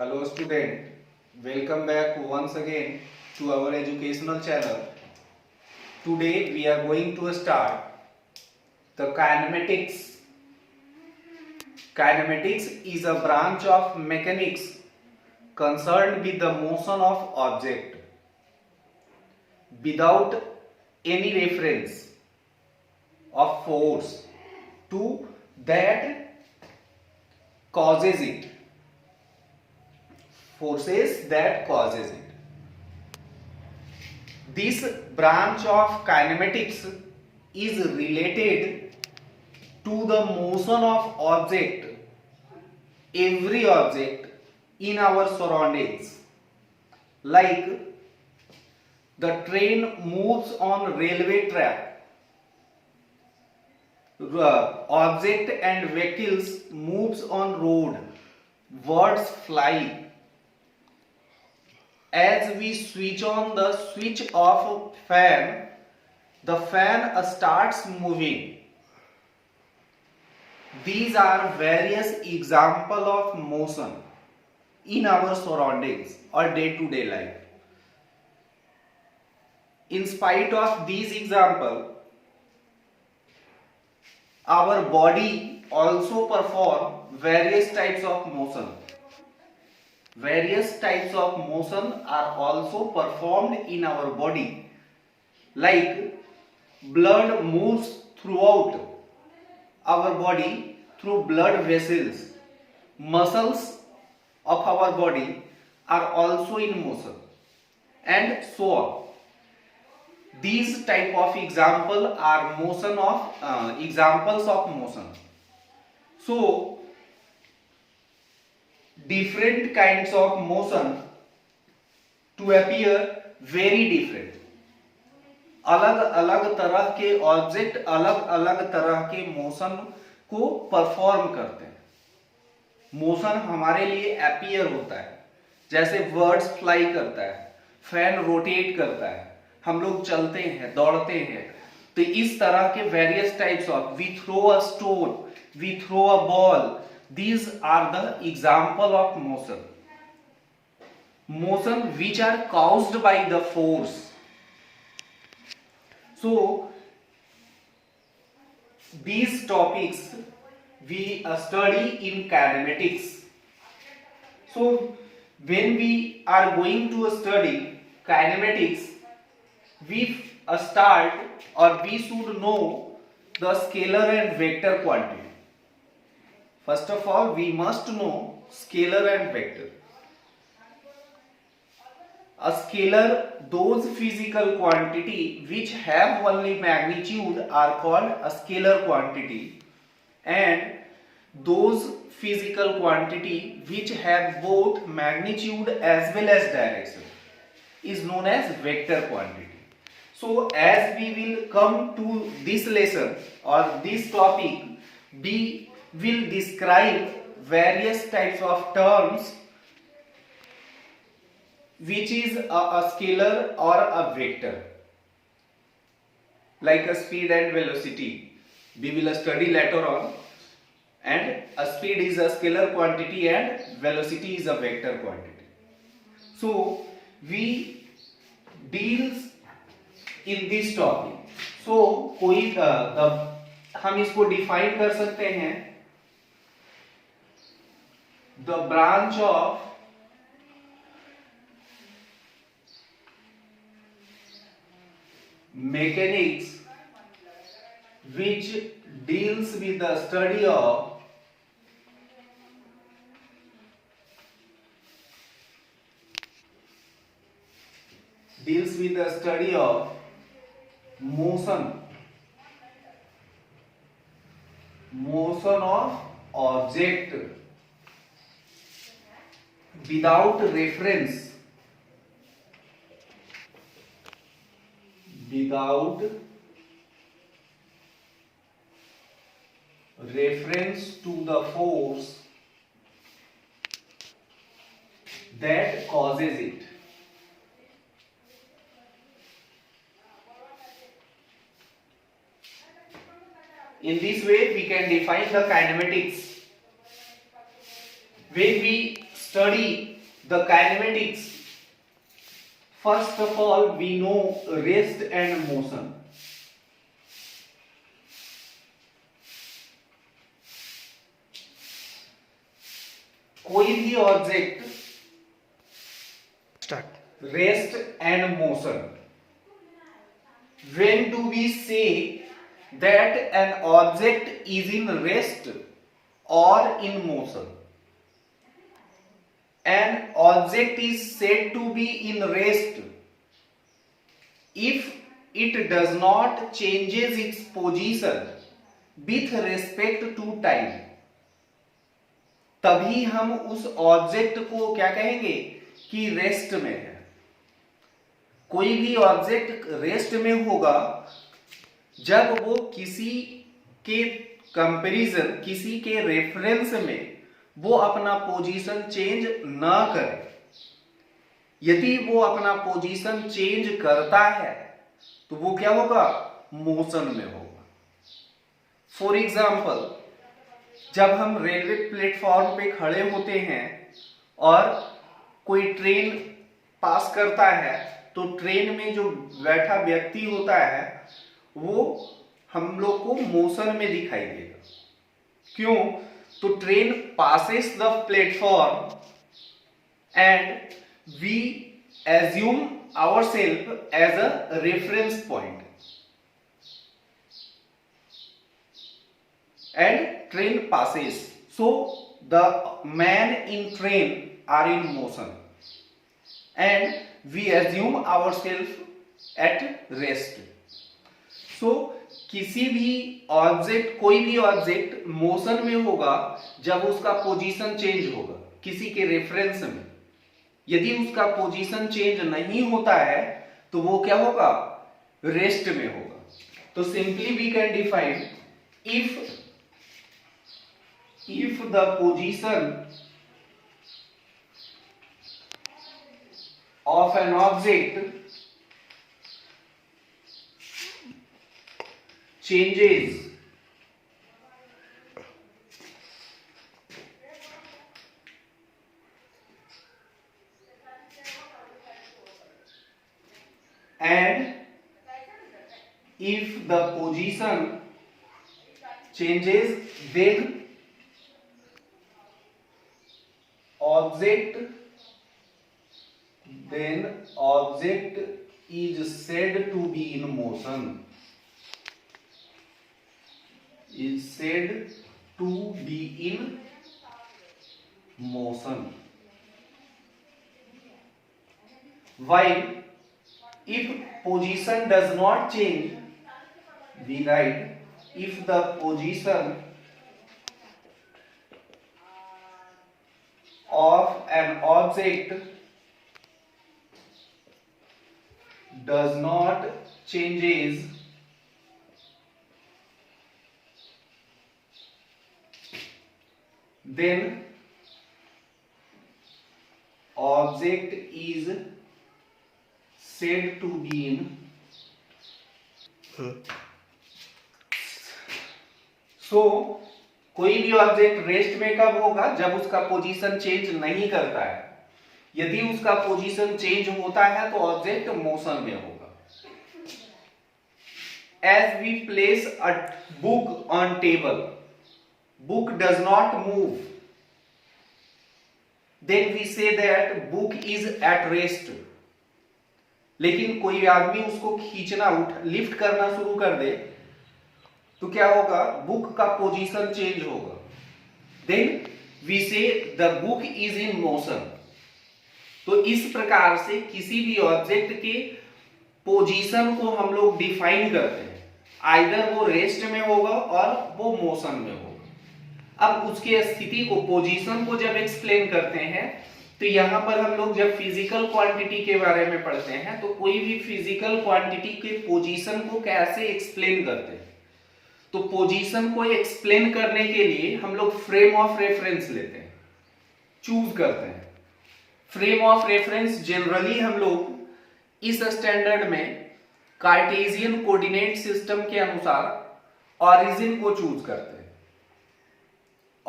Hello student, welcome back once again to our educational channel. Today we are going to start the kinematics. Kinematics is a branch of mechanics concerned with the motion of object without any reference of force to that causes it. Forces that causes it. This branch of kinematics is related to the motion of object, every object in our surroundings. Like the train moves on railway track, object and vehicles moves on road, birds fly. As we switch on the switch of fan, the fan starts moving. These are various examples of motion in our surroundings or day-to-day life. In spite of these examples, our body also perform various types of motion. Various types of motion are also performed in our body, like blood moves throughout our body through blood vessels. Muscles of our body are also in motion, and so on. These type of example are motion of examples of motion. So different kinds of motion to appear very different. अलग अलग तरह के object अलग अलग तरह के motion को perform करते हैं. मोशन हमारे लिए अपीयर होता है, जैसे बर्ड्स फ्लाई करता है, फैन रोटेट करता है, हम लोग चलते हैं, दौड़ते हैं. तो इस तरह के various types of, we throw a stone, we throw a ball. These are the example of motion. Motion which are caused by the force. So these topics we study in kinematics. So when we are going to study kinematics, we start or we should know the scalar and vector quantity. First of all, we must know scalar and vector. A scalar, those physical quantity which have only magnitude are called a scalar quantity, and those physical quantity which have both magnitude as well as direction is known as vector quantity. So as we will come to this lesson or this topic, we will describe various types of terms which is a scalar or a vector, like a speed and velocity. We will study later on, and a speed is a scalar quantity and velocity is a vector quantity. So we deals in this topic. So कोई हम इसको define कर सकते हैं. The branch of mechanics which deals with the study of motion of object without reference to the force that causes it. In this way we can define the kinematics. When we study the kinematics, first of all we know rest and motion. कोई भी object rest and motion. When do we say that an object is in rest or in motion? An object is said to be in rest if it does not changes its position with respect to time. तभी हम उस object को क्या कहेंगे कि rest में है. कोई भी ऑब्जेक्ट रेस्ट में होगा जब वो किसी के कंपैरिजन, किसी के रेफरेंस में वो अपना पोजीशन चेंज ना करे. यदि वो अपना पोजीशन चेंज करता है तो वो क्या होगा, मोशन में होगा. फॉर एग्जाम्पल, जब हम रेलवे प्लेटफॉर्म पे खड़े होते हैं और कोई ट्रेन पास करता है तो ट्रेन में जो बैठा व्यक्ति होता है वो हम लोग को मोशन में दिखाई देगा. क्यों? तो train passes the platform and we assume ourselves as a reference point and train passes, so the man in train are in motion and we assume ourselves at rest. So किसी भी object, कोई भी object motion में होगा जब उसका position change होगा किसी के रेफरेंस में. यदि उसका पोजीशन चेंज नहीं होता है तो वो क्या होगा, रेस्ट में होगा. तो simply we can define if the position of an object changes and if the position changes then object is said to be in motion, is said to be in motion. While if position does not change, we write if the position of an object does not changes, then object is said to be in. So कोई भी object rest में कब होगा, जब उसका position change नहीं करता है. यदि उसका पोजीशन चेंज होता है तो ऑब्जेक्ट मोशन में होगा. As we place a book on table, book does not move, then we say that book is at rest. लेकिन कोई आदमी उसको खींचना, लिफ्ट करना शुरू कर दे तो क्या होगा, बुक का पोजीशन चेंज होगा. देन वी से the book is in motion. तो इस प्रकार से किसी भी ऑब्जेक्ट के पोजीशन को हम लोग डिफाइन करते हैं. आइदर वो रेस्ट में होगा और वो मोशन में होगा. अब उसके स्थिति को, पोजीशन को जब एक्सप्लेन करते हैं तो यहां पर हम लोग जब फिजिकल क्वांटिटी के बारे में पढ़ते हैं तो कोई भी फिजिकल क्वांटिटी के पोजीशन को कैसे एक्सप्लेन करते हैं. तो पोजीशन को एक्सप्लेन करने के लिए हम लोग फ्रेम ऑफ रेफरेंस लेते हैं, चूज करते हैं. फ्रेम ऑफ रेफरेंस जनरली हम लोग इस स्टैंडर्ड में कार्टेशियन कोऑर्डिनेट सिस्टम के अनुसार ओरिजिन को चूज करते हैं.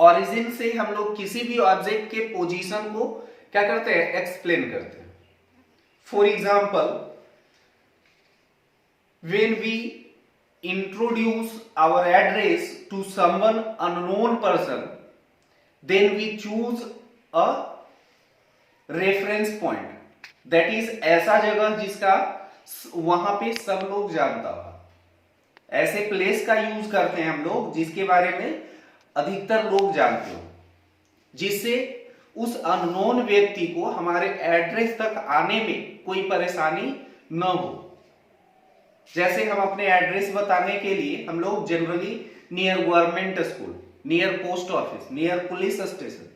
ओरिजिन से हम लोग किसी भी ऑब्जेक्ट के पोजीशन को क्या करते हैं, एक्सप्लेन करते हैं। For example, when we introduce our address to someone unknown person, then we choose a reference point, that is ऐसा जगह जिसका वहां पे सब लोग जानता हो, ऐसे प्लेस का यूज करते हैं हम लोग जिसके बारे में अधिकतर लोग जानते हो, जिससे उस अननोन व्यक्ति को हमारे एड्रेस तक आने में कोई परेशानी न हो। जैसे हम अपने एड्रेस बताने के लिए हम लोग generally near government school, near post office, near police station,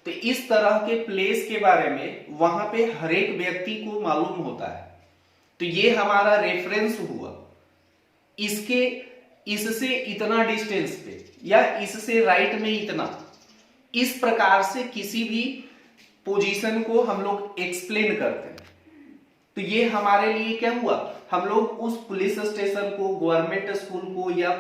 तो इस तरह के प्लेस के बारे में वहां पे हर एक व्यक्ति को मालूम होता है। तो ये हमारा रेफरेंस हुआ, इससे इतना डिस्टेंस पे या इससे राइट में इतना, इस प्रकार से किसी भी पोजीशन को हम लोग एक्सप्लेन करते हैं। तो ये हमारे लिए क्या हुआ, हम लोग उस पुलिस स्टेशन को, गवर्नमेंट स्कूल को या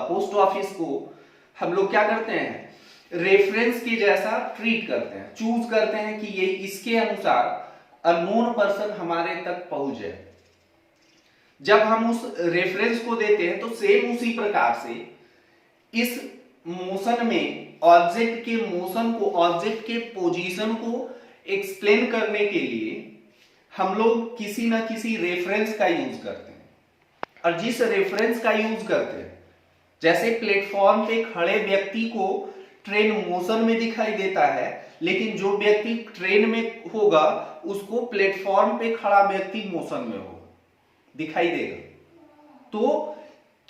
पोस्ट ऑफिस को हम लोग क्या करते हैं, रेफरेंस के जैसा ट्रीट करते हैं, चूज करते हैं कि ये इसके अनुसार अननोन पर्सन हमारे तक पहुंच जाए। जब हम उस रेफरेंस को देते हैं तो सेम उसी प्रकार से इस मोशन में ऑब्जेक्ट के मोशन को, ऑब्जेक्ट के पोजीशन को एक्सप्लेन करने के लिए हम लोग किसी ना किसी रेफरेंस का यूज करते हैं। और जिस रेफरेंस का यूज करते हैं, जैसे प्लेटफॉर्म पे खड़े व्यक्ति को ट्रेन मोशन में दिखाई देता है, लेकिन जो व्यक्ति ट्रेन में होगा उसको प्लेटफॉर्म पे खड़ा व्यक्ति मोशन में होगा, दिखाई देगा। तो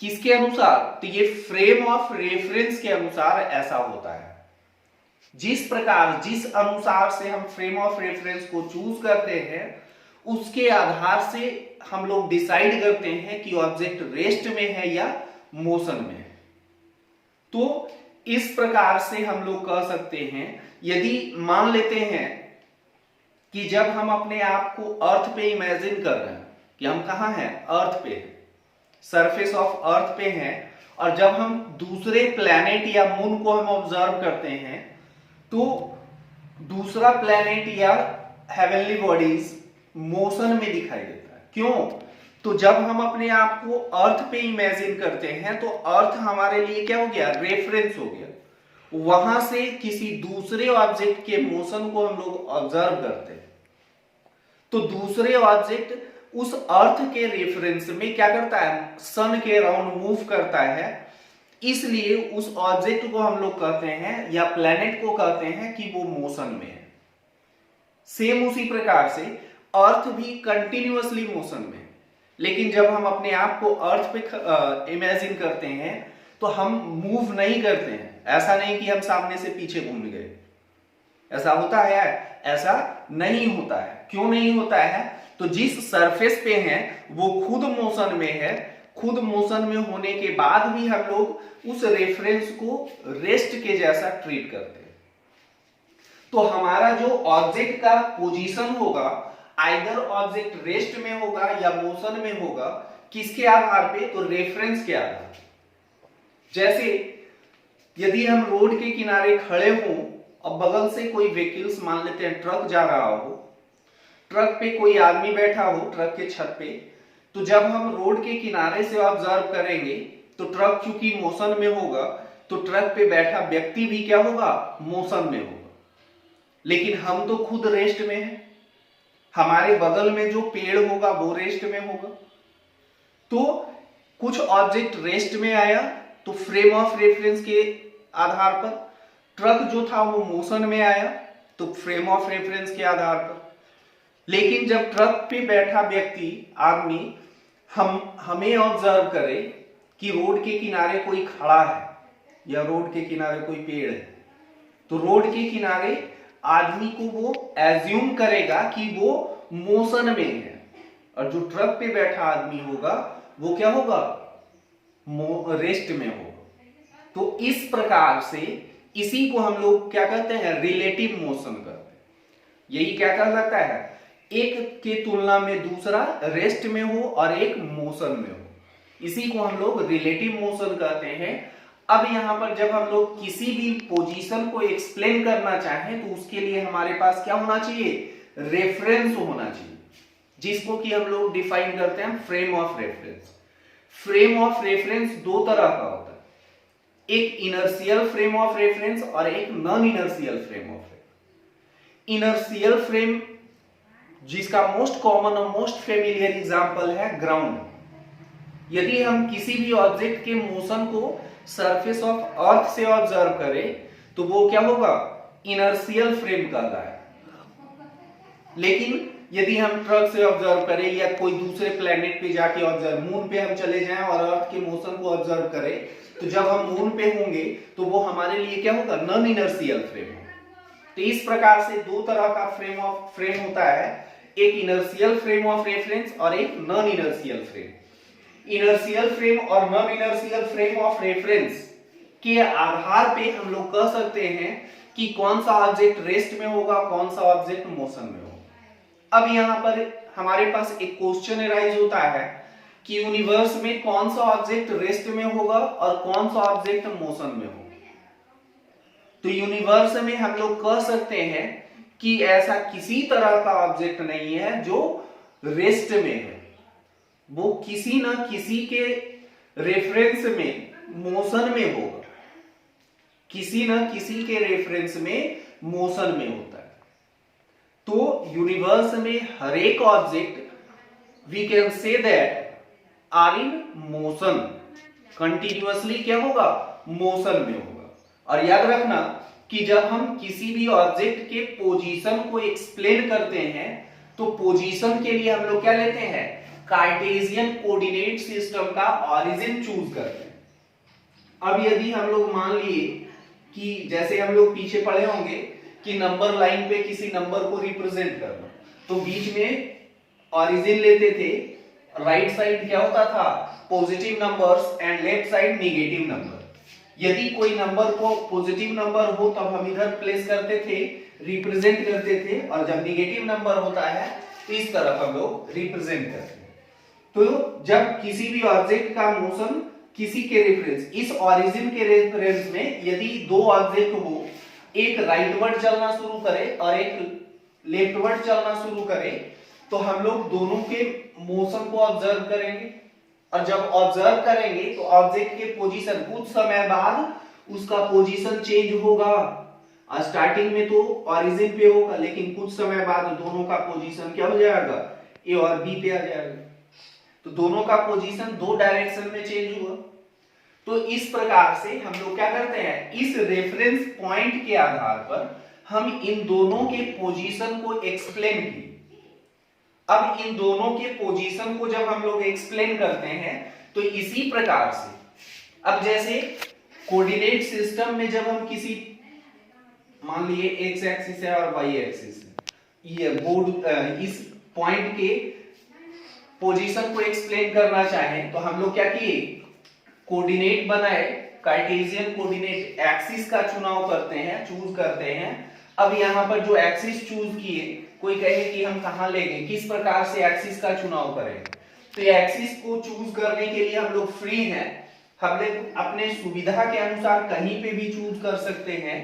किसके अनुसार, तो ये फ्रेम ऑफ रेफरेंस के अनुसार ऐसा होता है। जिस प्रकार, जिस अनुसार से हम फ्रेम ऑफ रेफरेंस को चूज करते हैं, उसके आधार से हम लोग डिसाइड करते हैं कि ऑब्जेक्ट रेस्ट में है या मोशन में है। तो इस प्रकार से हम लोग कह सकते हैं, यदि मान लेते हैं कि जब हम अपने आप को अर्थ पे इमेजिन कर रहे हैं कि हम कहां हैं, अर्थ पे हैं, सरफेस ऑफ अर्थ पे हैं, और जब हम दूसरे प्लैनेट या मून को हम ऑब्जर्व करते हैं तो दूसरा प्लैनेट या हेवनली बॉडीज मोशन में दिखाई देता है। क्यों, तो जब हम अपने आप को अर्थ पे इमेजिन करते हैं तो अर्थ हमारे लिए क्या हो गया, रेफरेंस हो गया। वहां से किसी दूसरे ऑब्जेक्ट के मोशन को हम लोग ऑब्जर्व करते हैं, तो दूसरे ऑब्जेक्ट उस अर्थ के रेफरेंस में क्या करता है, सन के अराउंड मूव करता है, इसलिए उस ऑब्जेक्ट को हम लोग कहते हैं या प्लैनेट को कहते हैं कि वो मोशन में है। सेम उसी प्रकार से अर्थ भी कंटिन्यूअसली मोशन में है, लेकिन जब हम अपने आप को अर्थ पे इमेजिन करते हैं तो हम मूव नहीं करते हैं। ऐसा नहीं कि हम सामने से पीछे घूम गए, ऐसा होता है, ऐसा नहीं होता है। क्यों नहीं होता है, तो जिस सरफेस पे हैं वो खुद मोशन में है, खुद मोशन में होने के बाद भी हम लोग उस रेफरेंस को रेस्ट के जैसा ट्रीट करते हैं। तो हमारा जो ऑब्जेक्ट का पोजीशन होगा, आइदर ऑब्जेक्ट रेस्ट में होगा या मोशन में होगा, किसके आधार पे, तो रेफरेंस के आधार पे। जैसे यदि हम रोड के किनारे खड़े हों और बगल से कोई व्हीकल्स, मान लेते हैं ट्रक जा रहा हो, ट्रक पे कोई आदमी बैठा हो ट्रक के छत पे, तो जब हम रोड के किनारे से ऑब्जर्व करेंगे तो ट्रक चूंकि मोशन में होगा तो ट्रक पे बैठा व्यक्ति भी क्या होगा, मोशन में होगा। लेकिन हम तो खुद रेस्ट में हैं, हमारे बगल में जो पेड़ होगा वो रेस्ट में होगा। तो कुछ ऑब्जेक्ट रेस्ट में आया तो फ्रेम ऑफ रेफरेंस के आधार पर, ट्रक जो था वो मोशन में आया तो फ्रेम ऑफ रेफरेंस के आधार पर। लेकिन जब ट्रक पे बैठा व्यक्ति, आदमी, हमें ऑब्जर्व करे कि रोड के किनारे कोई खड़ा है या रोड के किनारे कोई पेड़ है, तो रोड के किनारे आदमी को वो एज्यूम करेगा कि वो मोशन में है, और जो ट्रक पे बैठा आदमी होगा वो क्या होगा, रेस्ट में होगा। तो इस प्रकार से इसी को हम लोग क्या कहते हैं, रिलेटिव मोशन कहते हैं। यही क्या कहा जाता है, एक के तुलना में दूसरा रेस्ट में हो और एक मोशन में हो, इसी को हम लोग रिलेटिव मोशन कहते हैं। अब यहाँ पर जब हम लोग किसी भी पोजीशन को एक्सप्लेन करना चाहें तो उसके लिए हमारे पास क्या होना चाहिए, रेफरेंस होना चाहिए, जिसको कि हम लोग डिफाइन करते हैं frame of reference. Frame of reference दो तरह का होता है, एक इनर्शियल फ्रेम ऑफ रेफरेंस और एक non inertial frame of reference. Inertial frame जिसका मोस्ट कॉमन और मोस्ट फेमिलियर एग्जांपल है ग्राउंड। यदि हम किसी भी ऑब्जेक्ट के मोशन को सरफेस ऑफ अर्थ से ऑब्जर्व करें तो वो क्या होगा, इनर्शियल फ्रेम कहलाता है। लेकिन यदि हम ट्रक से ऑब्जर्व करें या कोई दूसरे प्लेनेट पे जाके ऑब्जर्व, मून पे हम चले जाएं और अर्थ के मोशन को ऑब्जर्व करें, तो जब हम मून पे होंगे तो वो हमारे लिए क्या होगा, नॉन इनर्शियल फ्रेम होगा। तो इस प्रकार से दो तरह का फ्रेम होता है, एक इनर्शियल फ्रेम ऑफ रेफरेंस और एक non inertial frame. Inertial frame और non inertial frame of reference के आधार पे हम लोग कह सकते हैं कि कौन सा ऑब्जेक्ट रेस्ट में होगा, कौन सा ऑब्जेक्ट मोशन में होगा। अब यहां पर हमारे पास एक क्वेश्चन अराइज होता है कि यूनिवर्स में कौन सा ऑब्जेक्ट रेस्ट में होगा और कौन सा ऑब्जेक्ट मोशन में होगा। तो यूनिवर्स में हम लोग कह सकते हैं कि ऐसा किसी तरह का ऑब्जेक्ट नहीं है जो रेस्ट में है, वो किसी ना किसी के रेफरेंस में मोशन में होगा, किसी ना किसी के रेफरेंस में मोशन में होता है। तो यूनिवर्स में हर एक object we can say that are in motion, continuously क्या होगा, मोशन में होगा। और याद रखना कि जब हम किसी भी ऑब्जेक्ट के पोजीशन को एक्सप्लेन करते हैं तो पोजीशन के लिए हम लोग क्या लेते हैं, कार्टेशियन कोऑर्डिनेट सिस्टम का ऑरिजिन चूज करते हैं। अब यदि हम लोग मान लिए कि जैसे हम लोग पीछे पढ़े होंगे कि नंबर लाइन पे किसी नंबर को रिप्रेजेंट करना, तो बीच में ऑरिजिन लेते थे, राइट साइड क्या होता था, positive numbers and left side negative number. यदि कोई नंबर को पॉजिटिव नंबर हो तब हम इधर प्लेस करते थे, रिप्रेजेंट करते थे, और जब नेगेटिव नंबर होता है तो इस तरफ हम लोग रिप्रेजेंट करते हैं। तो जब किसी भी ऑब्जेक्ट का मोशन किसी के रेफरेंस, इस ऑरिजिन के रेफरेंस में यदि दो ऑब्जेक्ट हो, एक राइटवर्ड चलना शुरू करे और एक लेफ्टवर्ड चलना शुरू करे, तो हम लोग दोनों के मोशन को ऑब्जर्व करेंगे, और जब ऑब्जर्व करेंगे तो ऑब्जेक्ट के पोजीशन कुछ समय बाद उसका पोजीशन चेंज होगा। स्टार्टिंग में तो ऑरिजिन पे होगा, लेकिन कुछ समय बाद दोनों का पोजीशन क्या हो जाएगा, ए और बी पे आ जाएगा। तो दोनों का पोजीशन दो डायरेक्शन में चेंज हुआ। तो इस प्रकार से हम लोग क्या करते हैं, इस रेफरेंस पॉइंट के आधार पर हम इन दोनों के पोजीशन को एक्सप्लेन किए। अब इन दोनों के पोजीशन को जब हम लोग एक्सप्लेन करते हैं तो इसी प्रकार से, अब जैसे कोऑर्डिनेट सिस्टम में जब हम किसी, मान लिए एक्स एक्सिस है और वाई एक्सिस है, ये बोर्ड इस पॉइंट के पोजीशन को एक्सप्लेन करना चाहें तो हम लोग क्या किए, कोऑर्डिनेट बनाए, कार्टेशियन कोऑर्डिनेट एक्सिस का चुनाव करते हैं, चूज करते हैं। अब यहाँ पर जो एक्सिस चूज किए, कोई कहे कि हम कहां लेंगे, किस प्रकार से एक्सिस का चुनाव करेंगे, तो ये एक्सिस को चूज करने के लिए हम लोग फ्री हैं, हम लोग अपने सुविधा के अनुसार कहीं पे भी चूज कर सकते हैं।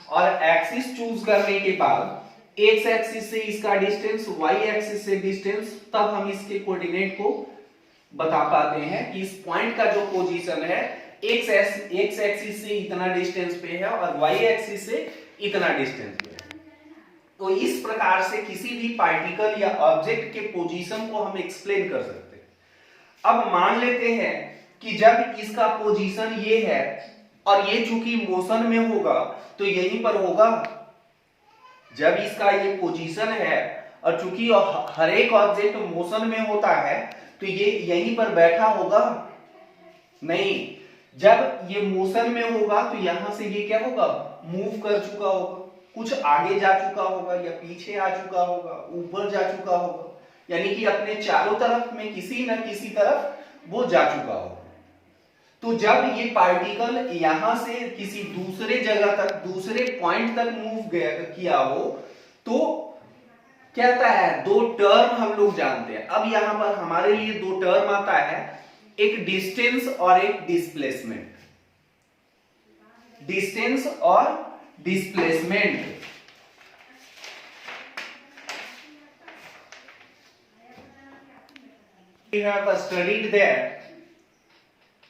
और एक्सिस चूज करने के बाद एक्स एक्सिस से इसका डिस्टेंस, वाई एक्सिस से डिस्टेंस, तब हम इसके कोऑर्डिनेट को बता पाते हैं कि इस पॉइंट का जो पोजीशन है एक्स एक्सिस से इतना डिस्टेंस पे है और वाई एक्सिस से इतना डिस्टेंस पे है। तो इस प्रकार से किसी भी पार्टिकल या ऑब्जेक्ट के पोजीशन को हम एक्सप्लेन कर सकते हैं। अब मान लेते हैं कि जब इसका पोजीशन ये है और ये चूंकि मोशन में होगा तो यहीं पर होगा। जब इसका ये पोजीशन है और चूंकि हर एक ऑब्जेक्ट मोशन में होता है तो ये यहीं पर बैठा होगा नहीं, जब ये मोशन में होगा तो यहां से ये क्या होगा, मूव कर चुका होगा, कुछ आगे जा चुका होगा या पीछे आ चुका होगा, ऊपर जा चुका होगा, यानी कि अपने चारों तरफ में किसी न किसी तरफ वो जा चुका होगा। तो जब ये पार्टिकल यहां से किसी दूसरे जगह तक, दूसरे पॉइंट तक मूव किया हो तो क्या आता है, दो टर्म हम लोग जानते हैं। अब यहां पर हमारे लिए दो टर्म आता है, एक डिस्टेंस और एक डिस्प्लेसमेंट। डिस्टेंस और displacement. We have studied that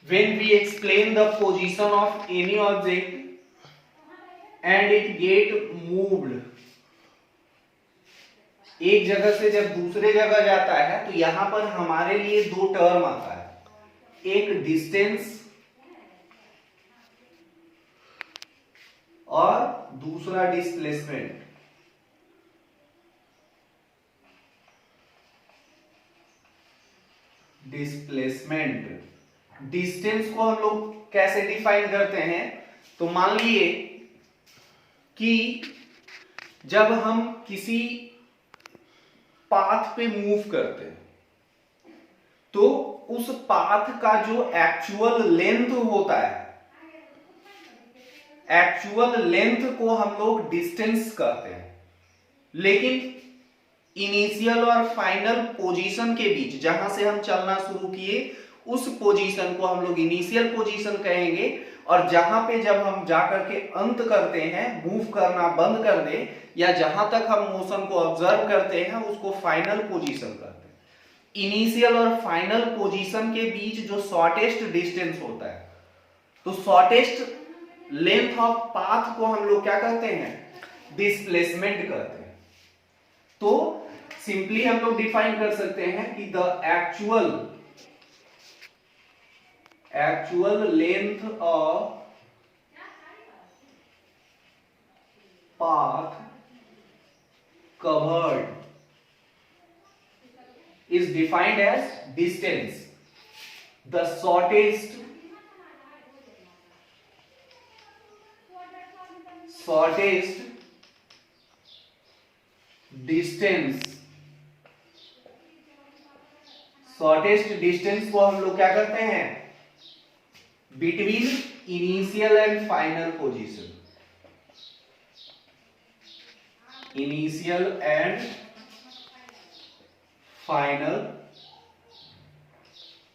when we explain the position of any object and it get moved, एक जगह से जब दूसरे जगह जाता है तो यहां पर हमारे लिए दो टर्म आता है, एक डिस्टेंस और दूसरा डिस्प्लेसमेंट। डिस्प्लेसमेंट डिस्टेंस को हम लोग कैसे डिफाइन करते हैं, तो मान लिए कि जब हम किसी पाथ पे मूव करते हैं तो उस पाथ का जो एक्चुअल लेंथ होता है, एक्चुअल लेंथ को हम लोग डिस्टेंस कहते हैं, लेकिन इनिशियल और फाइनल पोजीशन के बीच जहां से हम चलना शुरू किए उस पोजीशन को हम लोग इनिशियल पोजीशन कहेंगे, और जहां पे जब हम जाकर के अंत करते हैं, मूव करना बंद कर दे या जहां तक हम मोशन को ऑब्जर्व करते हैं उसको फाइनल पोजीशन कहते हैं। इनिशियल और फाइनल पोजीशन के बीच जो शॉर्टेस्ट डिस्टेंस होता है, तो शॉर्टेस्ट लेंथ ऑफ पाथ को हम लोग क्या कहते हैं, डिस्प्लेसमेंट कहते हैं। तो सिंपली हम लोग डिफाइन कर सकते हैं कि the actual length of path covered is defined as distance. The shortest distance को हम लोग क्या करते हैं, between initial and final position, initial and final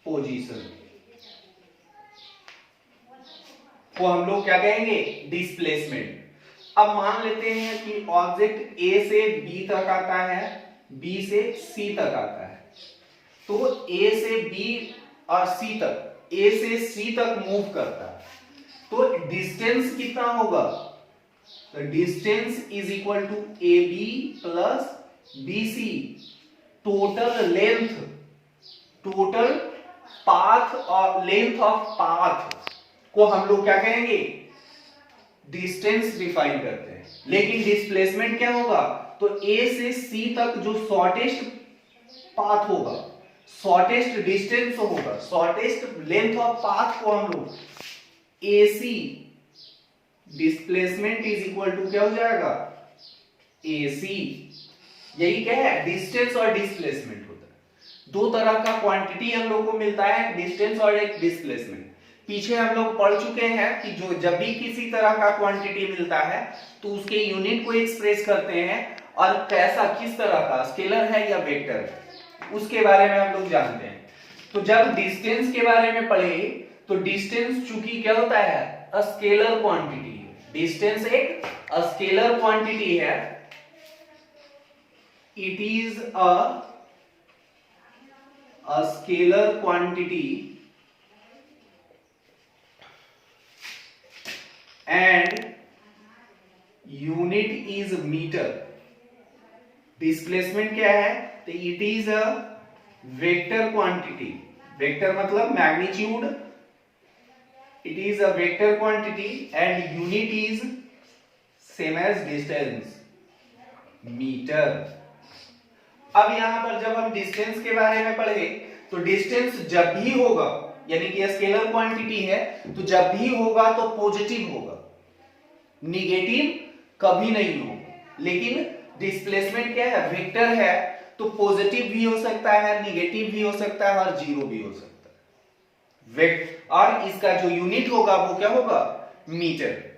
position को हम लोग क्या कहेंगे, डिस्प्लेसमेंट। अब मान लेते हैं कि ऑब्जेक्ट ए से बी तक आता है, बी से सी तक आता है, तो ए से बी और सी तक, ए से सी तक मूव करता है, तो डिस्टेंस कितना होगा, तो distance is equal to A B plus B C, total length, total path और लेंथ ऑफ पाथ को हम लोग क्या कहेंगे, डिस्टेंस डिफाइन करते हैं। लेकिन डिस्प्लेसमेंट क्या होगा, तो ए से सी तक जो शॉर्टेस्ट पाथ होगा, शॉर्टेस्ट डिस्टेंस होगा, शॉर्टेस्ट लेंथ ऑफ पाथ को हम लोग AC displacement is equal to क्या हो जाएगा, AC। यही क्या है, डिस्टेंस और डिस्प्लेसमेंट होता है। दो तरह का क्वांटिटी हम लोग को मिलता है, डिस्टेंस और एक डिस्प्लेसमेंट। पीछे हम लोग पढ़ चुके हैं कि जो जब भी किसी तरह का क्वांटिटी मिलता है तो उसके यूनिट को एक्सप्रेस करते हैं, और कैसा, किस तरह का, स्केलर है या वेक्टर, उसके बारे में हम लोग जानते हैं। तो जब डिस्टेंस के बारे में पढ़े तो डिस्टेंस चूंकि क्या होता है, स्केलर क्वांटिटी है, डिस्टेंस एक स्केलर क्वांटिटी है, it is a scalar quantity and unit is metre. Displacement क्या है, तो it is a vector quantity, vector मतलब magnitude, it is a vector quantity and unit is same as distance, metre. अब यहां पर जब हम डिस्टेंस के बारे में पढ़े तो डिस्टेंस जब भी होगा, यानी कि स्केलर क्वांटिटी है, तो जब भी होगा तो पॉजिटिव होगा, निगेटिव कभी नहीं होगा। लेकिन डिस्प्लेसमेंट क्या है, वेक्टर है, तो पॉजिटिव भी हो सकता है, निगेटिव भी हो सकता है और जीरो भी हो सकता है। और इसका जो यूनिट होगा वो क्या होगा, मीटर।